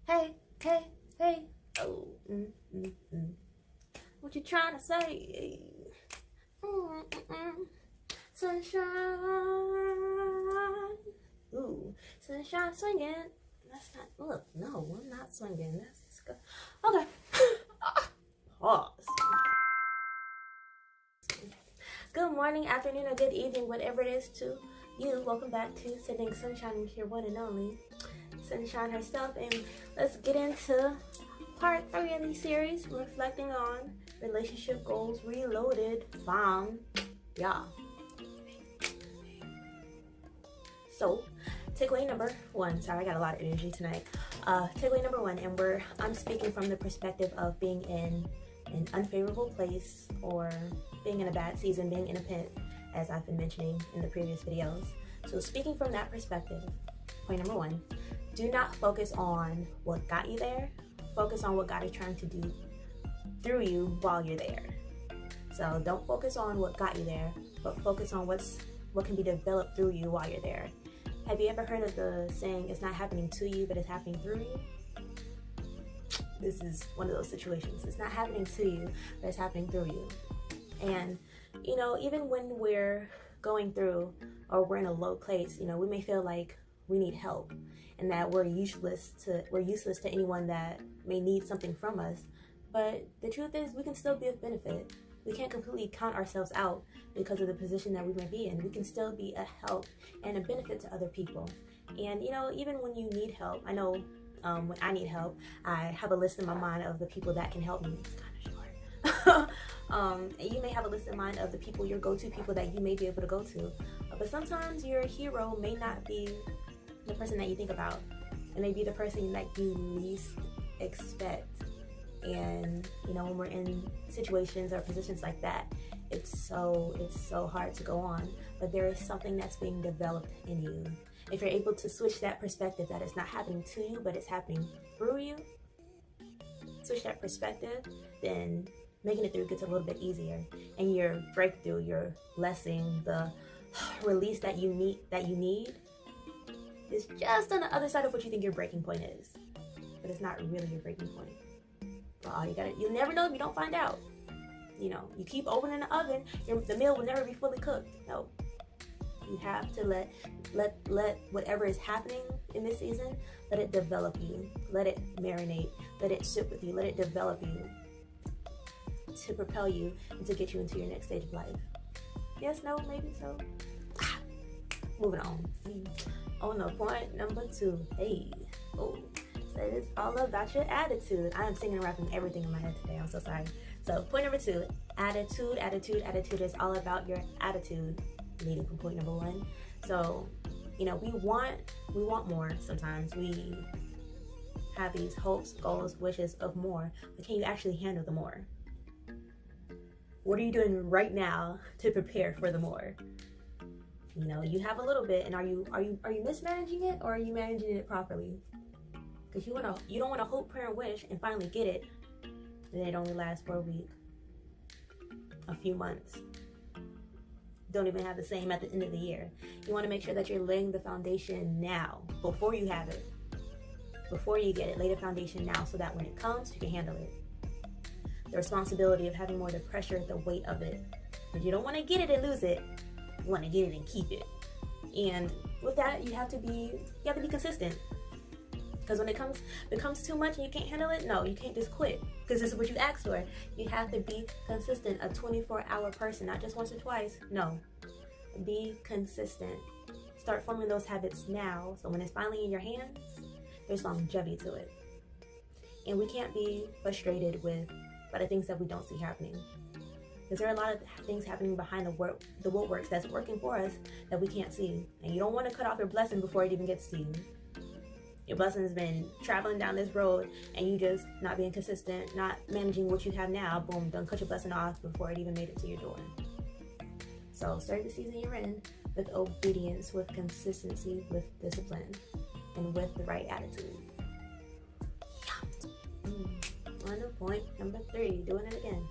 Hey, hey, hey. Oh, what you trying to say? Sunshine. Ooh, sunshine swinging. That's not. Look, no, I'm not swinging. That's disgusting. Okay. Pause. Good morning, afternoon, or good evening, whatever it is to you. Welcome back to Sending Sunshine with your one and only Sunshine herself, and let's get into part 3 of the series, reflecting on relationship goals reloaded. Bomb. Yeah. So, takeaway number 1. Sorry, I got a lot of energy tonight. Takeaway number 1, and I'm speaking from the perspective of being in an unfavorable place or being in a bad season, being in a pit, as I've been mentioning in the previous videos. So speaking from that perspective, point number 1, do not focus on what got you there. Focus on what God is trying to do through you while you're there. So don't focus on what got you there, but focus on what can be developed through you while you're there. Have you ever heard of the saying, it's not happening to you, but it's happening through you? This is one of those situations. It's not happening to you, but it's happening through you. And, even when we're going through or we're in a low place, we may feel like we need help and that we're useless to anyone that may need something from us. But the truth is, we can still be of benefit. We can't completely count ourselves out because of the position that we may be in. We can still be a help and a benefit to other people. And, even when you need help, I know when I need help, I have a list in my mind of the people that can help me. It's kind of short. You may have a list in mind of the people, your go-to people that you may be able to go to. But sometimes your hero may not be the person that you think about. It may be the person that you least expect. And, when we're in situations or positions like that, it's so hard to go on. But there is something that's being developed in you. If you're able to switch that perspective, that it's not happening to you, but it's happening through you, switch that perspective, then making it through gets a little bit easier. And your breakthrough, your blessing, the release that you need is just on the other side of what you think your breaking point is. But it's not really your breaking point. But you'll never know if you don't find out. You keep opening the oven, the meal will never be fully cooked. No. You have to let whatever is happening in this season, let it develop you. Let it marinate. Let it sit with you. Let it develop you to propel you and to get you into your next stage of life. Yes, no, maybe so. Moving on. On to point number 2. Hey. Oh. So it's all about your attitude. I am singing and rapping everything in my head today. I'm so sorry. So point number 2, attitude is all about your attitude. Leading from point number 1. So, we want more sometimes. We have these hopes, goals, wishes of more, but can you actually handle the more? What are you doing right now to prepare for the more? You have a little bit, and are you mismanaging it, or are you managing it properly? Because you don't want to hope, pray, and wish and finally get it, and it only lasts for a week, a few months. Don't even have the same at the end of the year. You want to make sure that you're laying the foundation now, before you have it, before you get it. Lay the foundation now so that when it comes, you can handle it. The responsibility of having more, the pressure, the weight of it. Because you don't want to get it and lose it. You want to get it and keep it. And with that, you have to be consistent. Because when it becomes too much and you can't handle it, no, you can't just quit. Because this is what you asked for. You have to be consistent, a 24-hour person, not just once or twice. No, be consistent. Start forming those habits now, so when it's finally in your hands, there's longevity to it. And we can't be frustrated with a lot of things that we don't see happening. Because there are a lot of things happening behind the woodworks that's working for us that we can't see. And you don't want to cut off your blessing before it even gets to you. Your blessing has been traveling down this road and you just not being consistent, not managing what you have now. Boom, done cut your blessing off before it even made it to your door. So start the season you're in with obedience, with consistency, with discipline, and with the right attitude. On to point number 3, doing it again.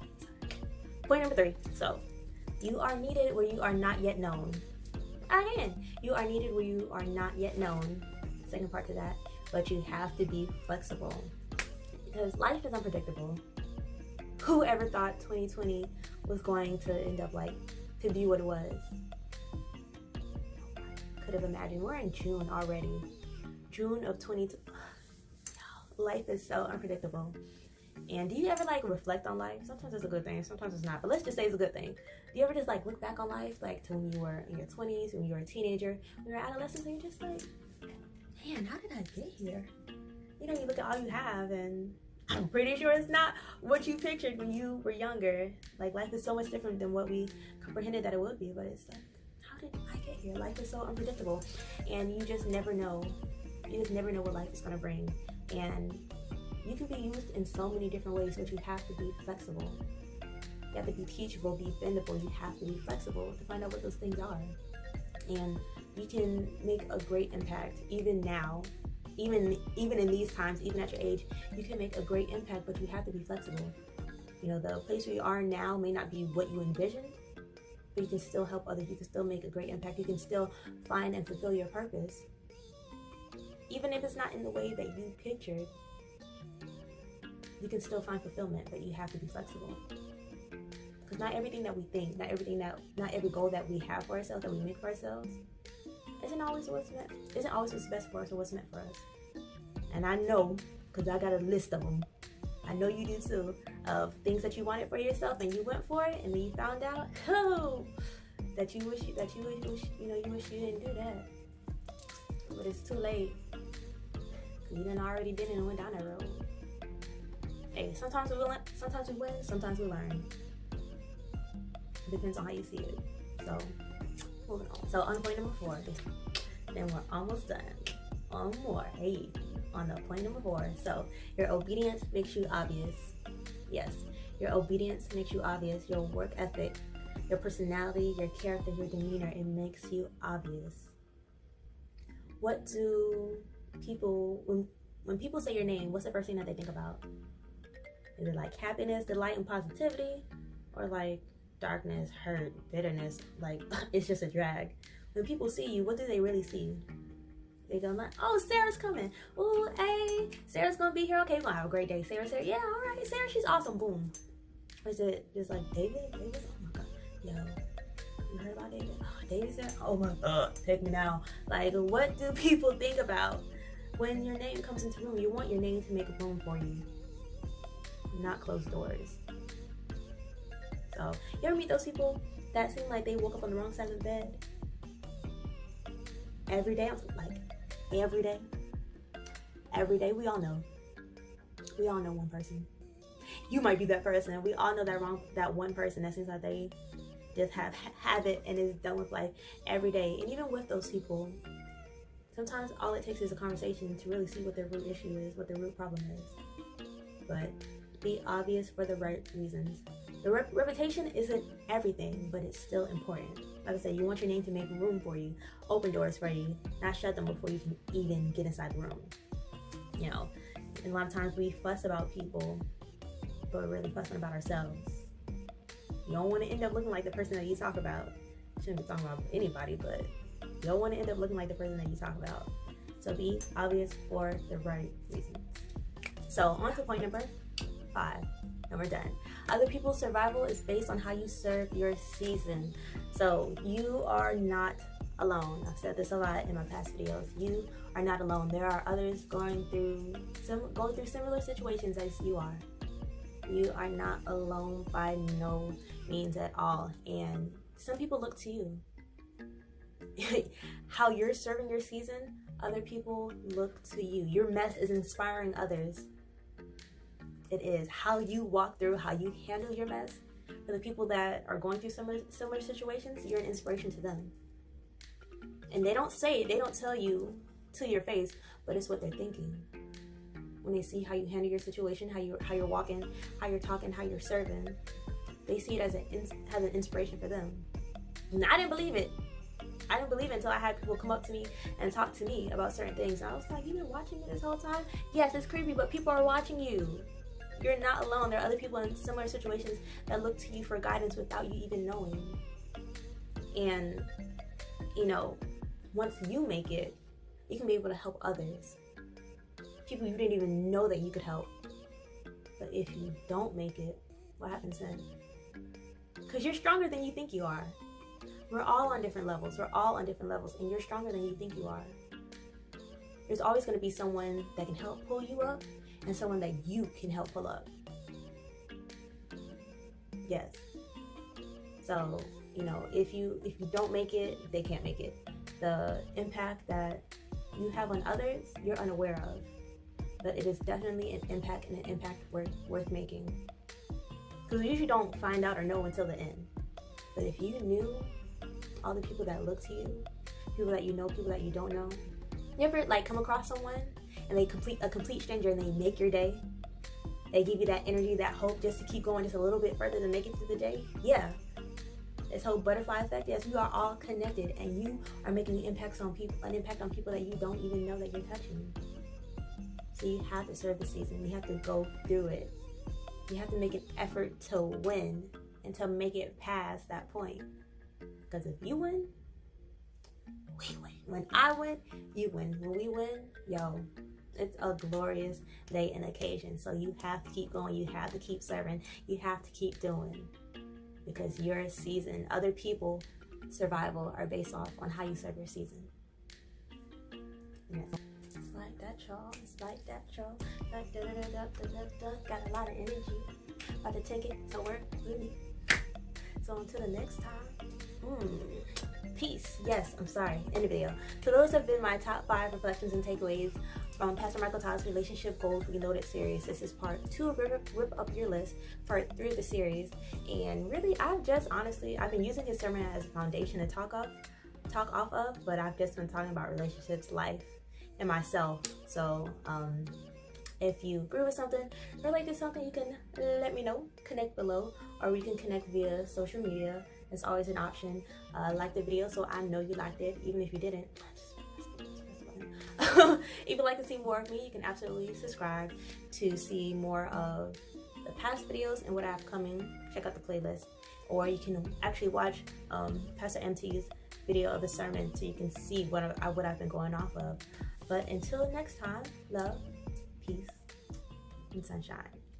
Point number 3. So, you are needed where you are not yet known. Again, you are needed where you are not yet known. Second part to that, but you have to be flexible because life is unpredictable. Who ever thought 2020 was going to end up like to be what it was? Could have imagined. We're in June already. June of 2020. Life is so unpredictable. And do you ever like reflect on life? Sometimes it's a good thing, sometimes it's not. But let's just say it's a good thing. Do you ever just like look back on life, like to when you were in your 20s, when you were a teenager, when you were adolescent, and you're just like, man, how did I get here? You know, you look at all you have, and I'm pretty sure it's not what you pictured when you were younger. Like, life is so much different than what we comprehended that it would be. But it's like, how did I get here? Life is so unpredictable, and you just never know. You just never know what life is gonna bring, and you can be used in so many different ways, but you have to be flexible. You have to be teachable, be bendable. You have to be flexible to find out what those things are. And you can make a great impact even now, even in these times, even at your age, you can make a great impact, but you have to be flexible. You know, the place where you are now may not be what you envisioned, but you can still help others. You can still make a great impact. You can still find and fulfill your purpose. Even if it's not in the way that you pictured, you can still find fulfillment, but you have to be flexible. Because not everything that we think, not every goal that we have for ourselves, that we make for ourselves, isn't always what's best for us or what's meant for us. And I know, because I got a list of them. I know you do too, of things that you wanted for yourself and you went for it, and then you found out, that you wish you didn't do that. But it's too late. You done already been and went down that road. Hey, sometimes we win, sometimes we learn. It depends on how you see it. So, moving on. So, on point number 4, then we're almost done. One more. Hey, on the point number 4. So, your obedience makes you obvious. Yes, your obedience makes you obvious. Your work ethic, your personality, your character, your demeanor, it makes you obvious. What do people, when people say your name, what's the first thing that they think about? Is it like happiness, delight, and positivity? Or like darkness, hurt, bitterness, like it's just a drag? When people see you, what do they really see? They go like, oh, Sarah's coming. Ooh, hey, Sarah's gonna be here. Okay, we're gonna have a great day. Sarah, yeah, all right, Sarah, she's awesome. Boom. Is it just like David? Oh my God. Yo, you heard about David? Oh, David's there? Oh my God, take me now. Like, what do people think about when your name comes into room? You want your name to make room for you, not close doors. So, you ever meet those people that seem like they woke up on the wrong side of the bed? Every day, every day, we all know one person. You might be that person. We all know that one person that seems like they just have it and is done with life every day. And even with those people, sometimes all it takes is a conversation to really see what their root issue is, what their root problem is. But be obvious for the right reasons. The reputation isn't everything, but it's still important. Like I said, you want your name to make room for you, open doors for you, not shut them before you can even get inside the room. You know, and a lot of times we fuss about people, but we're really fussing about ourselves. You don't want to end up looking like the person that you talk about. You shouldn't be talking about anybody, but you don't want to end up looking like the person that you talk about. So be obvious for the right reasons. So on to point number 5, and we're done. Other people's survival is based on how you serve your season. So you are not alone. I've said this a lot in my past videos. You are not alone. There are others going through similar situations as you are. You are not alone by no means at all. And some people look to you. How you're serving your season, other people look to you. Your mess is inspiring others. It is. How you walk through, how you handle your mess. For the people that are going through similar situations, you're an inspiration to them. And they don't say it, they don't tell you to your face, but it's what they're thinking. When they see how you handle your situation, how you're walking, how you're talking, how you're serving, they see it as an inspiration for them. And I didn't believe it. I didn't believe it until I had people come up to me and talk to me about certain things. And I was like, you've been watching me this whole time? Yes, it's creepy, but people are watching you. You're not alone. There are other people in similar situations that look to you for guidance without you even knowing. And, you know, once you make it, you can be able to help others. people you didn't even know that you could help. But if you don't make it, what happens then? Because you're stronger than you think you are. We're all on different levels. We're all on different levels, and you're stronger than you think you are. There's always going to be someone that can help pull you up and someone that you can help pull up. Yes. So, you know, if you don't make it, they can't make it. The impact that you have on others, you're unaware of. But it is definitely an impact, and an impact worth making. Because you usually don't find out or know until the end. But if you knew all the people that look to you, people that you know, people that you don't know. You ever like come across someone and they complete a complete stranger and they make your day? They give you that energy, that hope just to keep going just a little bit further to make it through the day? Yeah. This whole butterfly effect, yes, we are all connected, and you are making an impact on people that you don't even know that you're touching. So you have to serve the season. You have to go through it. You have to make an effort to win and to make it past that point. Because if you win, we win. When I win, you win. When we win, yo, it's a glorious day and occasion. So you have to keep going. You have to keep serving. You have to keep doing. Because your season, other people's survival are based off on how you serve your season. Yes. It's like that, y'all. It's like that, y'all. Like da-da-da-da-da-da-da. Got a lot of energy. About to take it somewhere with me. So until the next time, peace. Yes, I'm sorry. End the video. So those have been my top 5 reflections and takeaways from Pastor Michael Todd's Relationship Goals Reloaded series. This is part 2 of Rip Up Your List, part 3 of the series. And really, I've been using his sermon as a foundation to talk off of, but I've just been talking about relationships, life, and myself. So if you agree with something, relate to something, you can let me know. Connect below, or we can connect via social media. It's always an option. Like the video so I know you liked it, even if you didn't. If you'd like to see more of me, you can absolutely subscribe to see more of the past videos and what I have coming. Check out the playlist, or you can actually watch Pastor MT's video of the sermon so you can see what I've been going off of. But until next time, love, peace, and sunshine.